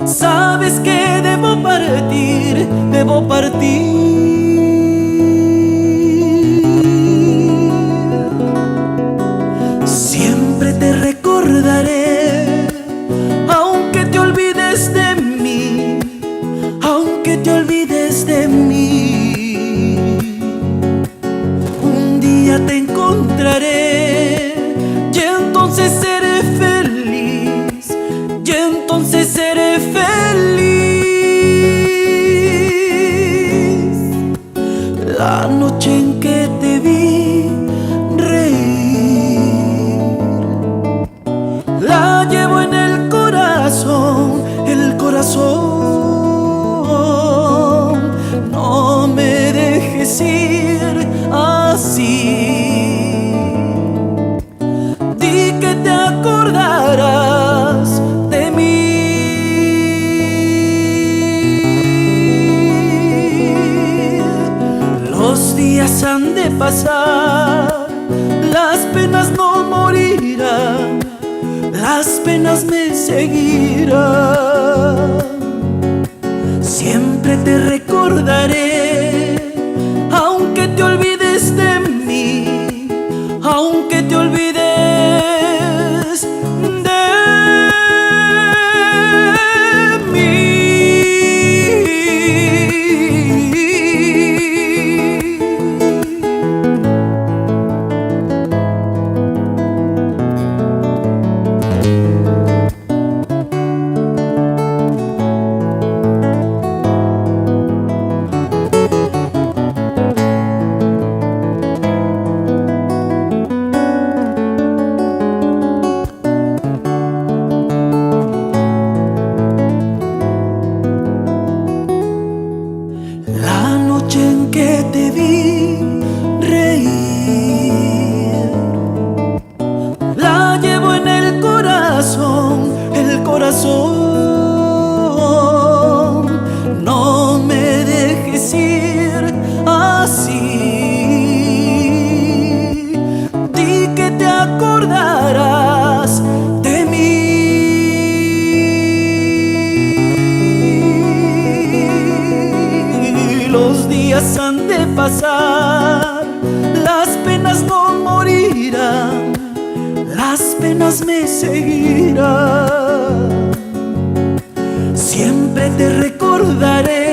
Sabes que debo partir, debo partir. Siempre te recordaré, aunque te olvides de mí, aunque te olvides de mí. Un día te encontraré y entonces seré feliz, y entonces seré feliz. La noche en que te vi reír, la llevo en el corazón, el corazón. No me dejes ir así. Di que te acordarás de mí. Los días han de pasar, las penas no morirán, las penas me seguirán. Siempre te recordaré, aunque te olvides de mí, aunque te olvides de mí. La noche en que te vi reír, la llevo en el corazón, el corazón. No me dejes ir así. Di que te acordarás de mí. Los días han de pasar, las penas no morirán, las penas me seguirán. Siempre te recordaré,